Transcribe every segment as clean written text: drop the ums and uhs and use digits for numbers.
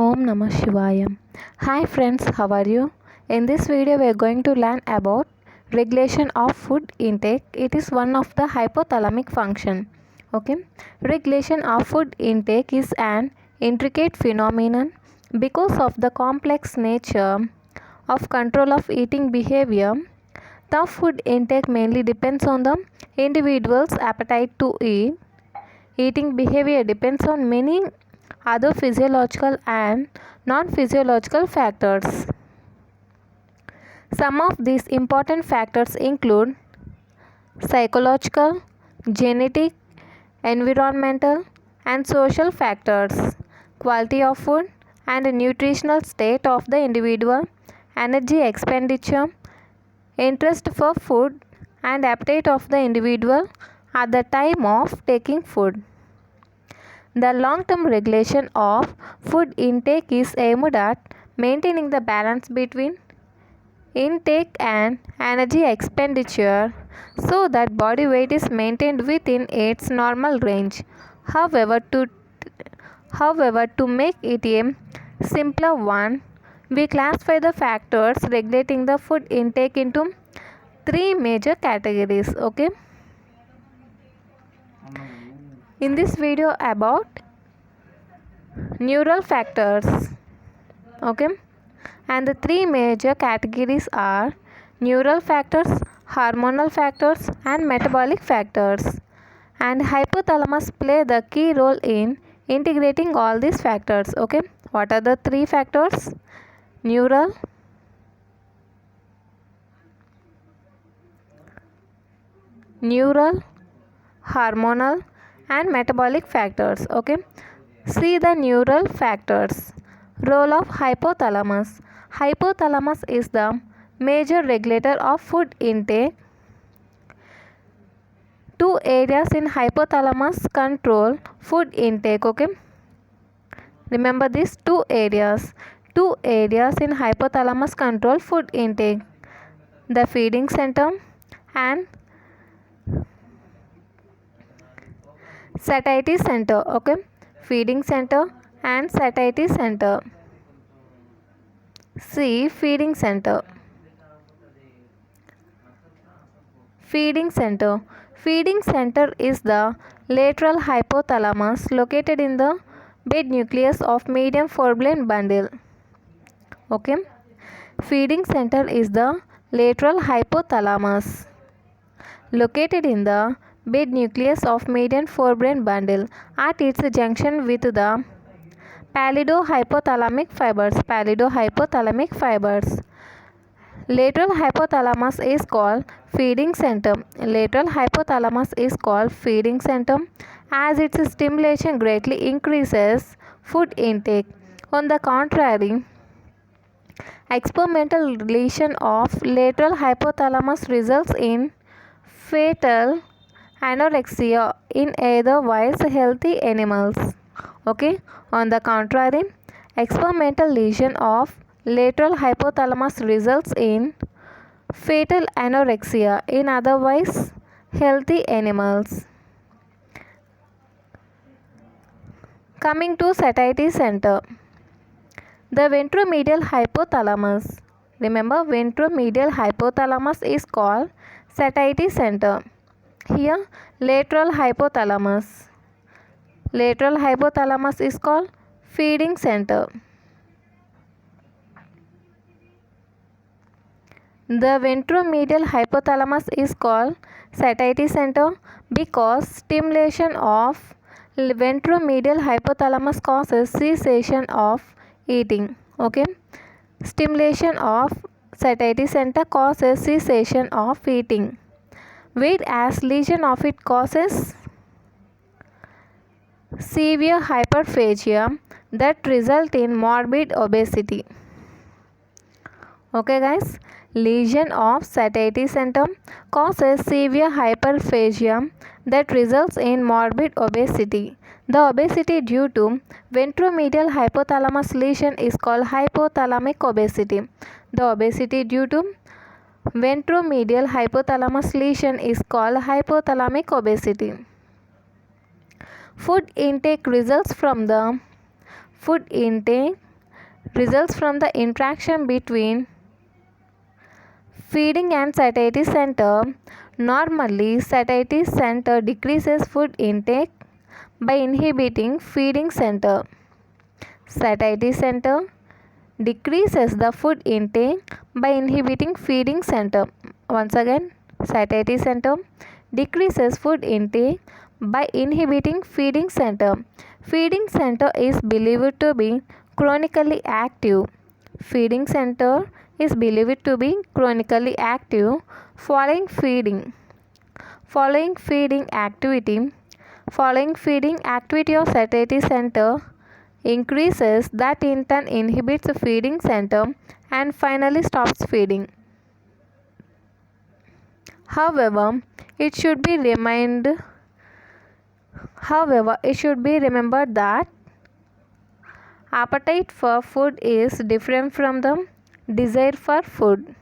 Om Namah Shivaya. Hi friends, how are you? In this video we are going to learn about regulation of food intake. It is one of the hypothalamic function. Okay. Regulation of food intake is an intricate phenomenon because of the complex nature of control of eating behavior. The food intake mainly depends on the individual's appetite to eat. Eating behavior depends on many other physiological and non-physiological factors. Some of these important factors include psychological, genetic, environmental, and social factors, quality of food and nutritional state of the individual, energy expenditure, interest for food, and appetite of the individual at the time of taking food. The long-term regulation of food intake is aimed at maintaining the balance between intake and energy expenditure so that body weight is maintained within its normal range. However, to make it a simpler one, we classify the factors regulating the food intake into three major categories. Okay. In this video about neural factors. Okay. And the three major categories are neural factors, hormonal factors, and metabolic factors. And hypothalamus play the key role in integrating all these factors. Okay. What are the three factors? Neural, hormonal, and metabolic factors. Okay. See the neural factors. Role of hypothalamus. Hypothalamus is the major regulator of food intake. Two areas in hypothalamus control food intake. Okay. Remember these two areas. Two areas in hypothalamus control food intake. The feeding center and satiety center. Okay. Feeding center and satiety center. See feeding center. Feeding center. Feeding center is the lateral hypothalamus located in the bed nucleus of median forebrain bundle. Okay. Feeding center is the lateral hypothalamus located in the bed nucleus of median forebrain bundle at its junction with the palidohypothalamic fibers. Lateral hypothalamus is called feeding center. Lateral hypothalamus is called feeding center as its stimulation greatly increases food intake. On the contrary, experimental lesion of lateral hypothalamus results in fetal anorexia in otherwise healthy animals. Okay. On the contrary, experimental lesion of lateral hypothalamus results in fetal anorexia in otherwise healthy animals. Coming to satiety center. The ventromedial hypothalamus. Remember, ventromedial hypothalamus is called satiety center. Here, lateral hypothalamus. Lateral hypothalamus is called feeding center. The ventromedial hypothalamus is called satiety center because stimulation of ventromedial hypothalamus causes cessation of eating. Okay. Stimulation of satiety center causes cessation of eating, whereas lesion of it causes severe hyperphagia that result in morbid obesity. Okay guys, lesion of satiety center causes severe hyperphagia that results in morbid obesity. The obesity due to ventromedial hypothalamus lesion is called hypothalamic obesity. The obesity due to ventromedial hypothalamus lesion is called hypothalamic obesity. Food intake results from the food intake results from the interaction between feeding and satiety center. Normally, satiety center decreases food intake by inhibiting feeding center. Satiety center decreases the food intake by inhibiting feeding center. Once again, satiety center decreases food intake by inhibiting feeding center. Feeding center is believed to be chronically active. Feeding center is believed to be chronically active following feeding. Following feeding activity of satiety center increases, that in turn inhibits the feeding center and finally stops feeding. However, it should be remembered that appetite for food is different from the desire for food.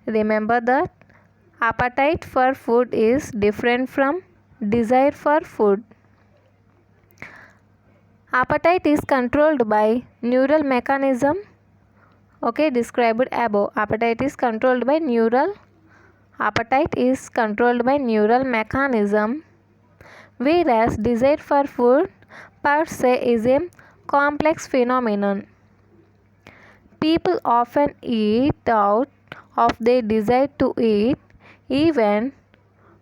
Remember that appetite for food is different from desire for food. Appetite is controlled by neural mechanism, described above. Appetite is controlled by neural mechanism, whereas desire for food per se is a complex phenomenon. People often eat out of their desire to eat even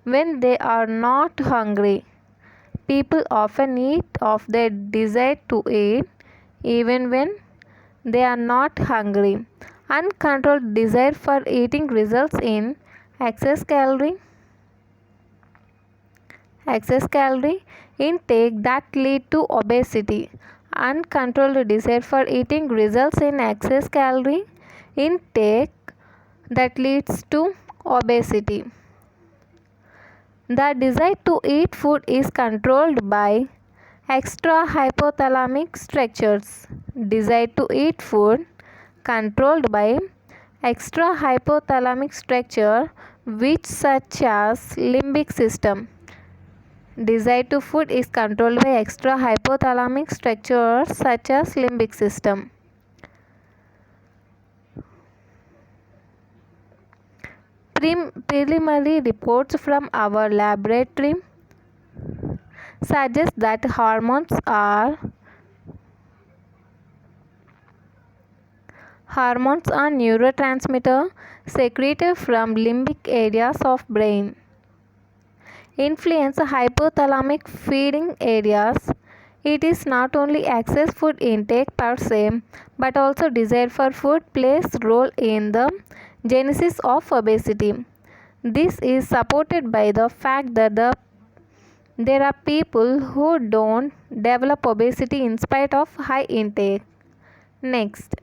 when they are not hungry. People often eat of their desire to eat even when they are not hungry. Uncontrolled desire for eating results in excess calorie intake that lead to obesity. Uncontrolled desire for eating results in excess calorie intake that leads to obesity. The desire to eat food is controlled by extrahypothalamic structures. Desire to eat food controlled by extrahypothalamic structure which such as limbic system. Desire to food is controlled by extrahypothalamic structures such as limbic system. Preliminary reports from our laboratory suggest that hormones are neurotransmitter secreted from limbic areas of brain. Influence hypothalamic feeding areas. It is not only excess food intake per se, but also desire for food plays role in the genesis of obesity. This is supported by the fact that there are people who don't develop obesity in spite of high intake. Next,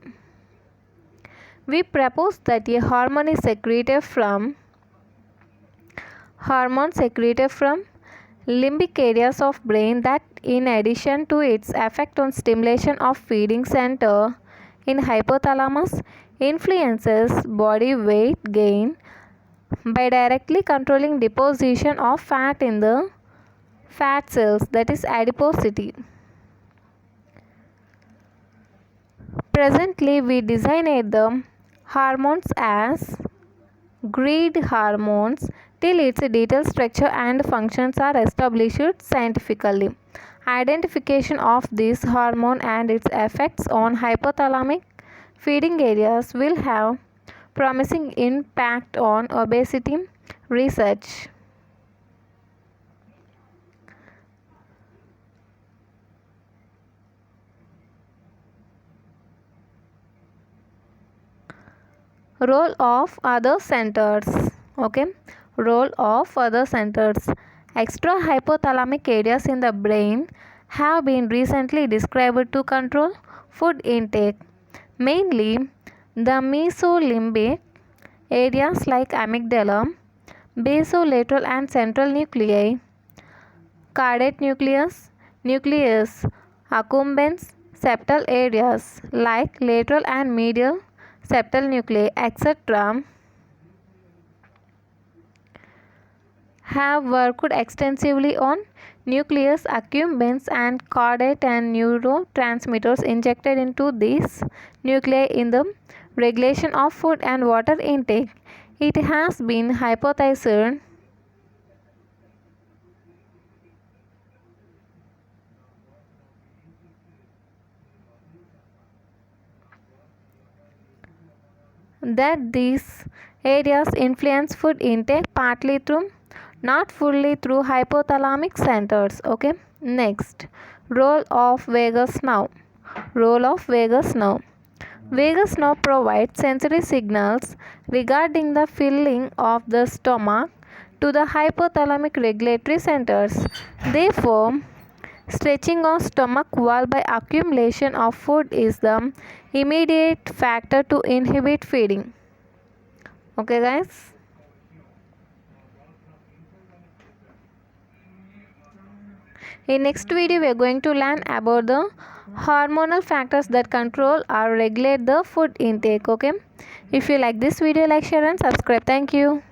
we propose that a hormone is secreted from limbic areas of brain that, in addition to its effect on stimulation of feeding center in hypothalamus, influences body weight gain by directly controlling deposition of fat in the fat cells, that is adiposity. Presently, we designate the hormones as greed hormones till its detailed structure and functions are established scientifically. Identification of this hormone and its effects on hypothalamic feeding areas will have promising impact on obesity research. Role of other centers. Role of other centers. Extra hypothalamic areas in the brain have been recently described to control food intake, mainly the mesolimbic areas like amygdala, basolateral and central nuclei, caudate nucleus accumbens, septal areas like lateral and medial septal nuclei, etc. have worked extensively on nucleus accumbens and caudate and neurotransmitters injected into these nuclei in the regulation of food and water intake. It has been hypothesized that these areas influence food intake partly through, not fully through hypothalamic centers. Okay, next, role of vagus nerve. Role of vagus nerve. Vagus nerve provides sensory signals regarding the filling of the stomach to the hypothalamic regulatory centers. Therefore, stretching of stomach wall by accumulation of food is the immediate factor to inhibit feeding. Okay, guys. In next video, we are going to learn about the hormonal factors that control or regulate the food intake. Okay. If you like this video, like, share, and subscribe. Thank you.